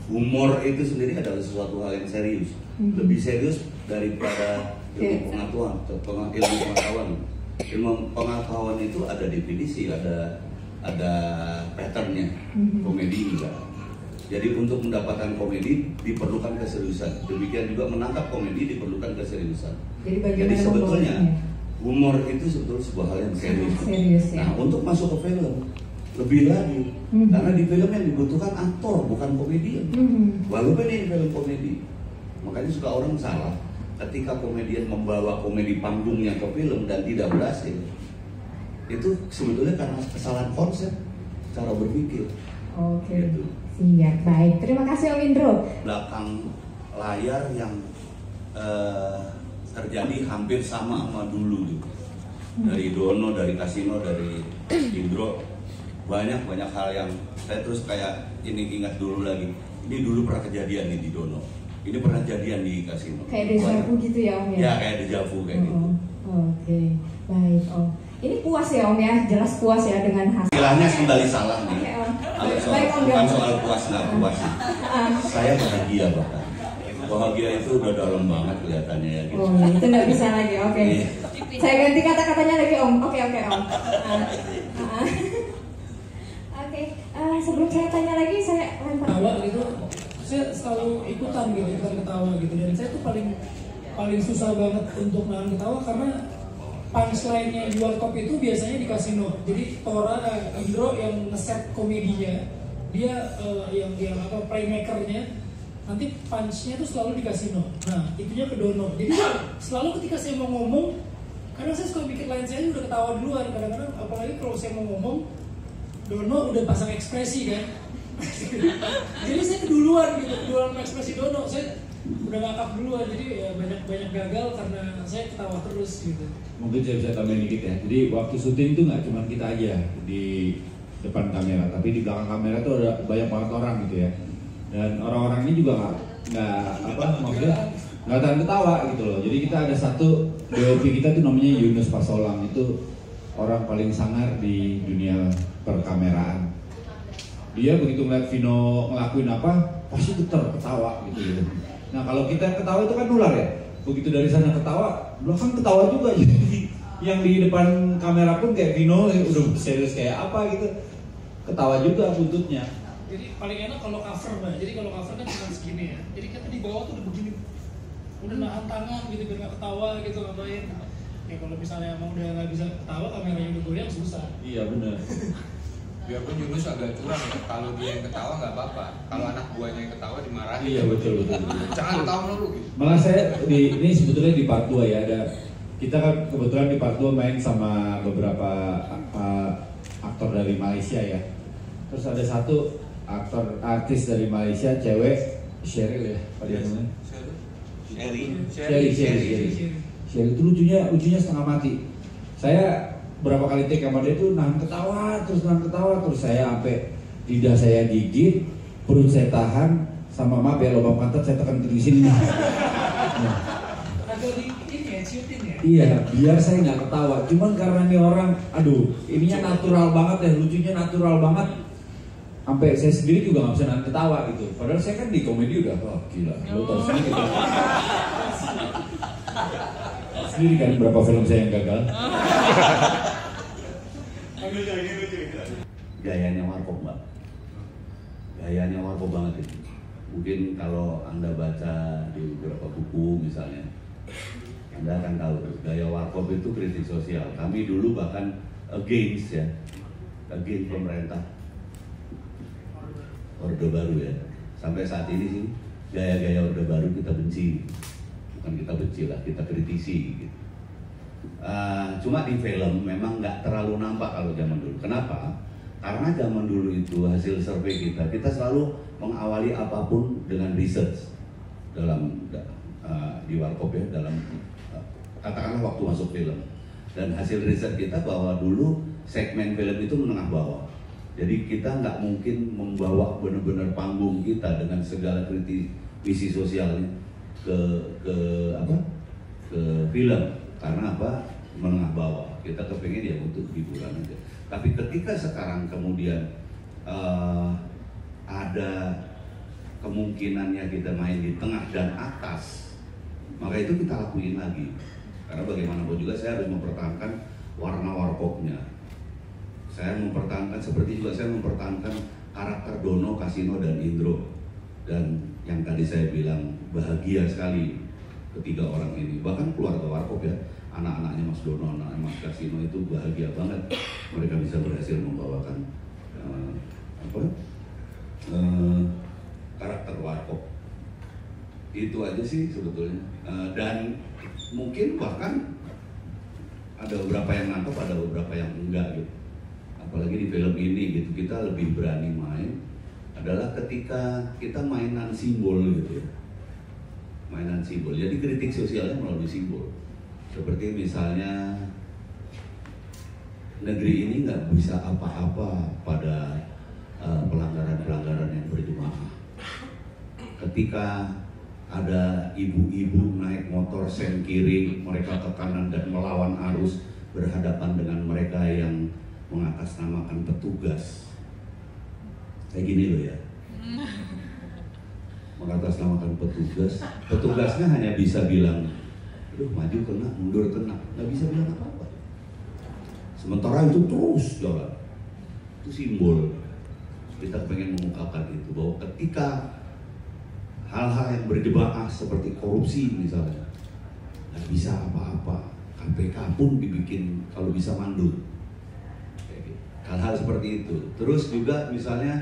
Humor itu sendiri adalah sesuatu hal yang serius, lebih serius daripada ilmu pengetahuan. Ilmu pengetahuan itu ada definisi, ada patternnya. Komedi enggak. Jadi untuk mendapatkan komedi diperlukan keseriusan. Demikian juga menangkap komedi diperlukan keseriusan. Jadi sebetulnya humor itu sebetulnya sebuah hal yang serius. Nah, untuk masuk ke film lebih lagi, karena di film yang dibutuhkan aktor bukan komedian. Walaupun ini film komedi, makanya suka orang salah ketika komedian membawa komedi panggungnya ke film dan tidak berhasil. Itu sebetulnya karena kesalahan konsep cara berpikir. Oke. Gitu. Siap, baik. Terima kasih Om Indro. Belakang layar yang terjadi hampir sama dulu gitu. Dari Dono, dari Kasino, dari Indro, banyak hal yang saya terus kayak ini ingat dulu lagi. Ini dulu pernah kejadian nih di Dono. Ini pernah kejadian di Kasino. Kayak dejavu gitu ya Om ya? Ya kayak dejavu kayak gitu. Oke, baik Om. Ini puas ya Om ya, jelas puas ya dengan hasil. Istilahnya kembali salah nih. Oke, Om. Baik, bukan soal puas nggak puas. Saya bahagia bahkan. Bahagia itu udah dalam banget kelihatannya ya. Gitu. Oh, itu nggak bisa lagi. Oke. Saya ganti kata-katanya lagi Om. Oke Om. Oke. Sebelum saya tanya lagi, saya lempar. Ketawa gitu, saya selalu ikutan gitu, ikutan ketawa gitu. Dan saya tuh paling susah banget untuk nahan ketawa karena punchline-nya di Warkop itu biasanya di Kasino. Jadi Indro yang ngeset komedinya, dia yang playmaker-nya, nanti punch-nya tuh selalu di Kasino. Nah, itunya ke Dono. Jadi selalu ketika saya mau ngomong, kadang saya suka bikin line saya udah ketawa duluan. Kadang-kadang apalagi kalau saya mau ngomong, Dono udah pasang ekspresi kan. Jadi saya keduluan ekspresi Dono. Saya udah ngakak duluan, jadi ya banyak gagal karena saya ketawa terus gitu. Mungkin saya bisa tambahin dikit ya. Jadi waktu syuting tuh nggak cuma kita aja di depan kamera, tapi di belakang kamera tuh ada banyak banget orang gitu ya. Dan orang-orang ini juga nggak tahan ketawa gitu loh. Jadi kita ada satu DOP kita tuh namanya Yunus Pasolang, itu orang paling sangar di dunia perkameraan. Dia begitu ngeliat Vino ngelakuin apa, pasti ketawa gitu. Nah kalau kita ketawa itu kan nular ya. Begitu dari sana ketawa, belakang ketawa juga. Jadi yang di depan kamera pun kayak Vino udah serius kayak apa gitu, ketawa juga buntutnya. Jadi paling enak kalau cover Mbak. Jadi kalau cover kan cuma segini ya. Jadi kita di bawah tuh udah begini, udah nahan tangan gitu biar nggak ketawa gitu ngapain. Ya kalau misalnya emang udah nggak bisa ketawa, kameranya udah goyang susah. Iya benar. Biarpun Yunus agak curang ya, kalau dia yang ketawa nggak apa-apa, kalau anak buahnya yang ketawa dimarahin. Iya betul. Jangan ketawa melulu gitu. Malah saya ini sebetulnya di part 2 ya, ada kita kan kebetulan di part 2 main sama beberapa aktor dari Malaysia ya. Terus ada satu artis dari Malaysia, cewek, Cheryl ya, apa dia namanya? Cheryl itu lucunya setengah mati. Saya berapa kali take sama dia tuh nahan ketawa terus saya sampai lidah saya gigit, perut saya tahan, sama maaf ya lubang pantat saya tekan ke sini. Nah. Agak ini ya, ciutin ya? Iya, biar saya nggak ketawa. Cuman karena nih orang, ininya natural banget ya, lucunya natural banget. Sampai saya sendiri juga nggak bisa nahan ketawa gitu. Padahal saya kan di komedi udah, gila, lo tau sendiri gitu. Sendiri kan berapa film saya yang gagal. Gayanya Warkop Mbak, gayanya Warkop banget itu. Mungkin kalau Anda baca di beberapa buku misalnya, Anda akan tahu gaya Warkop itu kritik sosial. Kami dulu bahkan against pemerintah Orde Baru ya. Sampai saat ini sih gaya-gaya Orde Baru kita benci. Bukan kita benci lah, kita kritisi gitu. Cuma di film memang nggak terlalu nampak kalau zaman dulu. Kenapa? Karena zaman dulu itu hasil survei kita selalu mengawali apapun dengan research dalam di Warkop ya, dalam katakanlah waktu masuk film. Dan hasil riset kita bahwa dulu segmen film itu menengah bawah. Jadi kita nggak mungkin membawa benar-benar panggung kita dengan segala visi sosialnya ke film. Karena apa? Menengah bawah. Kita kepengen ya untuk hiburan aja. Tapi ketika sekarang kemudian ada kemungkinannya kita main di tengah dan atas, maka itu kita lakuin lagi. Karena bagaimanapun juga saya harus mempertahankan warna warkopnya. Saya mempertahankan, seperti juga saya mempertahankan karakter Dono, Kasino, dan Indro. Dan yang tadi saya bilang bahagia sekali ketiga orang ini. Bahkan keluarga warkop ya, anak-anaknya Mas Dono, anak-anaknya Mas Kasino itu bahagia banget. Mereka bisa berhasil membawakan karakter warkop. Itu aja sih sebetulnya. Dan mungkin bahkan ada beberapa yang nangkep, ada beberapa yang enggak gitu. Apalagi di film ini gitu, kita lebih berani main adalah ketika kita mainan simbol gitu ya. Mainan simbol. Jadi kritik sosialnya melalui simbol. Seperti misalnya negeri ini nggak bisa apa-apa pada pelanggaran-pelanggaran yang berjemaah. Ketika ada ibu-ibu naik motor sen kiri, mereka ke kanan dan melawan arus berhadapan dengan mereka yang mengatasnamakan petugas. Kayak gini loh ya. Mengatasnamakan petugas, petugasnya hanya bisa bilang, aduh maju kena, mundur kena, nggak bisa bilang apa-apa. Sementara itu terus jalan. Itu simbol. Kita pengen mengungkapkan itu, bahwa ketika hal-hal yang berjemaah seperti korupsi misalnya, nggak bisa apa-apa. KPK pun dibikin kalau bisa mandul. Hal-hal seperti itu. Terus juga misalnya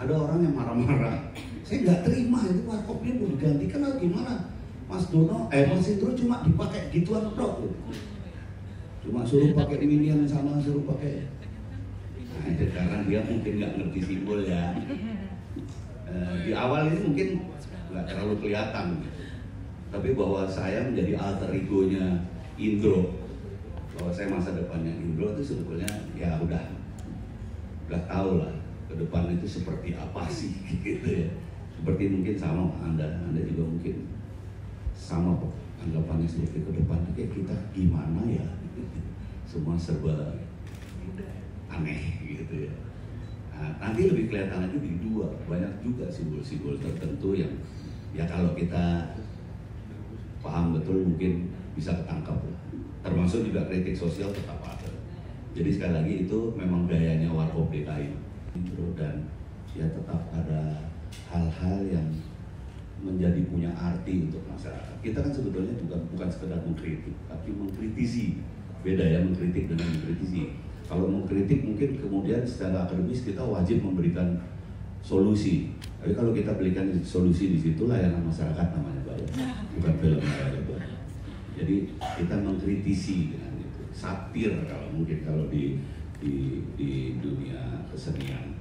ada orang yang marah-marah, saya nggak terima itu warkopnya mau digantikan atau gimana? Mas Dono, Mas Indro cuma dipakai gituan dok, cuma suruh pakai minion sana, suruh pakai. Nah itu karena dia mungkin nggak ngerti simbol ya. Di awal ini mungkin nggak terlalu kelihatan, tapi bahwa saya menjadi alter egonya Indro, bahwa saya masa depannya Indro itu sebetulnya ya udah tahu lah ke depan itu seperti apa sih gitu ya. Seperti mungkin sama Anda juga mungkin sama kok anggapannya seperti ke depan kayak kita gimana ya, semua serba aneh gitu ya. Nah, nanti lebih kelihatan lagi di dua, banyak juga simbol-simbol tertentu yang ya kalau kita paham betul mungkin bisa ketangkap lah. Termasuk juga kritik sosial tetap ada. Jadi sekali lagi itu memang gayanya Warkop DKI. Dan ya tetap ada hal-hal yang menjadi punya arti untuk masyarakat. Kita kan sebetulnya bukan sekedar mengkritik, tapi mengkritisi. Beda ya mengkritik dengan mengkritisi. Kalau mengkritik mungkin kemudian secara akademis kita wajib memberikan solusi. Tapi kalau kita berikan solusi di situ layanan masyarakat namanya Pak ya. Bukan film layar itu. Jadi kita mengkritisi dengan itu. Satir kalau mungkin kalau di dunia kesenian.